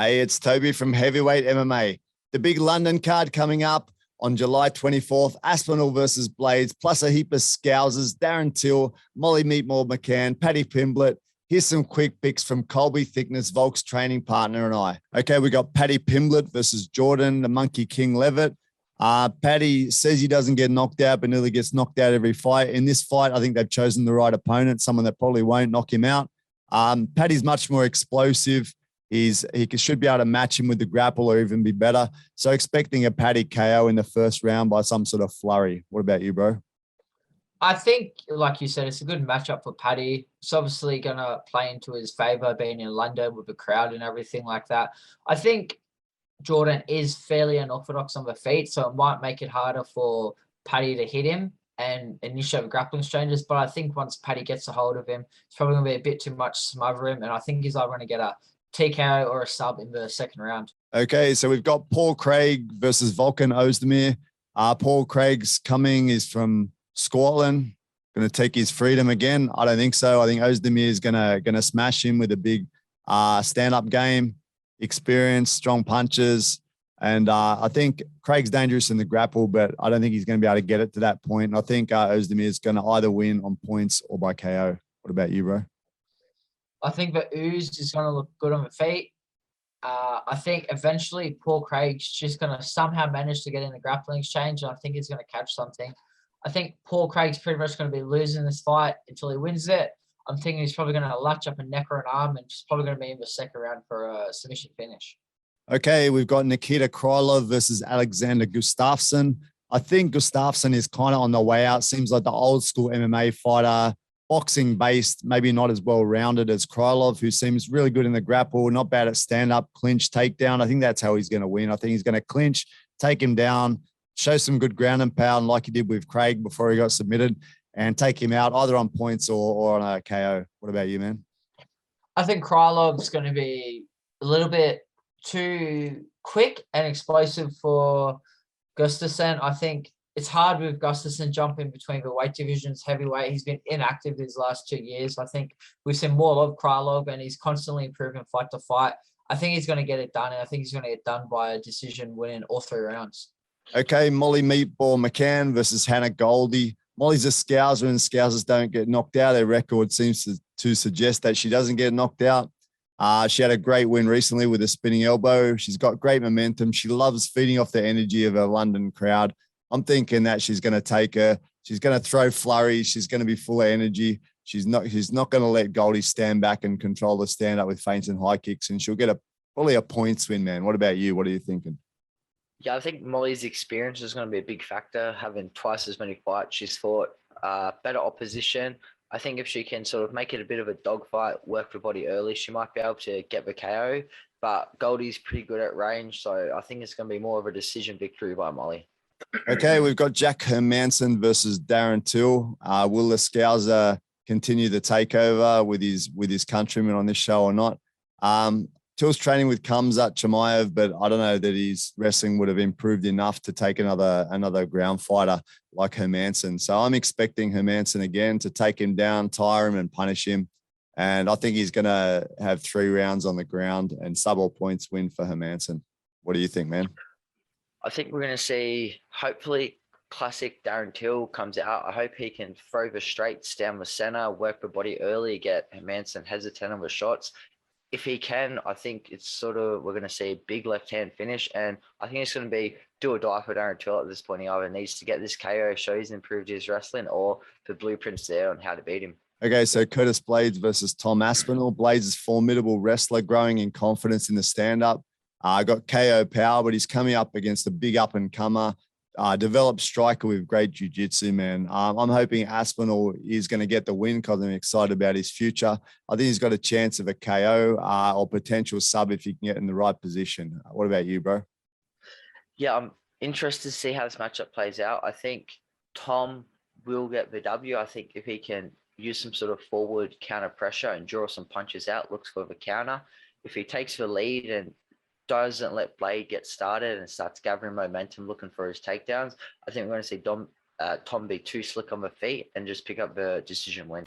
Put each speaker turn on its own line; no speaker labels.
Hey, it's Toby from Heavywgt MMA. The big London card coming up on July 24th, Aspinall versus Blaydes, plus a heap of scousers, Darren Till, Molly Meatball McCann, Paddy Pimblett. Here's some quick picks from Colby, Thicknesse, Volk's training partner and I. Okay, we got Paddy Pimblett versus Jordan, the Monkey King Leavitt. Paddy says he doesn't get knocked out, but nearly gets knocked out every fight. In this fight, I think they've chosen the right opponent, someone that probably won't knock him out. Paddy's much more explosive. He should be able to match him with the grapple or even be better. So expecting a Paddy KO in the first round by some sort of flurry. What about you, bro?
I think, like you said, it's a good matchup for Paddy. It's obviously going to play into his favour being in London with the crowd and everything like that. I think Jordan is fairly unorthodox on the feet, so it might make it harder for Paddy to hit him and initiate grappling exchanges. But I think once Paddy gets a hold of him, it's probably going to be a bit too much to smother him. And I think he's either going to get a TKO or a sub in the second round.
Okay, so we've got Paul Craig versus Volkan Oezdemir. Paul Craig's is from Scotland, going to take his freedom again. I don't think so. I think Oezdemir is going to smash him with a big stand-up game, experience, strong punches. And I think Craig's dangerous in the grapple, but I don't think he's going to be able to get it to that point. And I think Oezdemir is going to either win on points or by KO. What about you, bro?
I think that Oz is going to look good on the feet. I think eventually Paul Craig's just going to somehow manage to get in the grappling exchange, and I think he's going to catch something. I think Paul Craig's pretty much going to be losing this fight until he wins it. I'm thinking he's probably going to latch up a neck or an arm, and he's probably going to be in the second round for a submission finish.
Okay, we've got Nikita Krylov versus Alexander Gustafsson. I think Gustafsson is kind of on the way out. Seems like the old school MMA fighter, boxing based, maybe not as well rounded as Krylov, who seems really good in the grapple, not bad at stand up, clinch, takedown. I think that's how he's going to win. I think he's going to clinch, take him down, show some good ground and pound like he did with Craig before he got submitted, and take him out either on points or on a KO. What about you, man?
I think Krylov's going to be a little bit too quick and explosive for Gustafsson. I think it's hard with Gustafsson jumping between the weight divisions, heavyweight. He's been inactive these last 2 years. I think we've seen more of Krylov, and he's constantly improving fight to fight. I think he's going to get it done, and I think he's going to get done by a decision winning all 3 rounds.
Okay, Molly Meatball McCann versus Hannah Goldy. Molly's a scouser, and scousers don't get knocked out. Their record seems to suggest that she doesn't get knocked out. She had a great win recently with a spinning elbow. She's got great momentum. She loves feeding off the energy of a London crowd. I'm thinking that she's going to take her. She's going to throw flurries. She's going to be full of energy. She's not going to let Goldie stand back and control the stand up with feints and high kicks, and she'll get probably a points win, man. What about you? What are you thinking?
Yeah, I think Molly's experience is going to be a big factor, having twice as many fights. She's fought better opposition. I think if she can sort of make it a bit of a dogfight, work her body early, she might be able to get the KO. But Goldie's pretty good at range, so I think it's going to be more of a decision victory by Molly.
Okay, we've got Jack Hermansson versus Darren Till. Will the Scouser continue the takeover with his countrymen on this show or not? Till's training with Khamzat Chimaev, but I don't know that his wrestling would have improved enough to take another ground fighter like Hermansson. So I'm expecting Hermansson again to take him down, tire him, and punish him. And I think he's going to have 3 rounds on the ground and sub all points win for Hermansson. What do you think, man?
I think we're going to see, hopefully, classic Darren Till comes out. I hope he can throw the straights down the center, work the body early, get Hermansson hesitant on the shots. If he can, I think we're going to see a big left-hand finish. And I think it's going to be do or die for Darren Till at this point. He either needs to get this KO, show he's improved his wrestling, or the blueprint's there on how to beat him.
Okay, so Curtis Blaydes versus Tom Aspinall. Blaydes is a formidable wrestler, growing in confidence in the stand-up. Got KO power, but he's coming up against a big up-and-comer, developed striker with great jiu-jitsu, man. I'm hoping Aspinall is going to get the win because I'm excited about his future. I think he's got a chance of a KO or potential sub if he can get in the right position. What about you, bro?
Yeah, I'm interested to see how this matchup plays out. I think Tom will get the W. I think if he can use some sort of forward counter pressure and draw some punches out, looks for the counter. If he takes the lead and doesn't let Blade get started and starts gathering momentum, looking for his takedowns, I think we're going to see Tom be too slick on the feet and just pick up the decision win.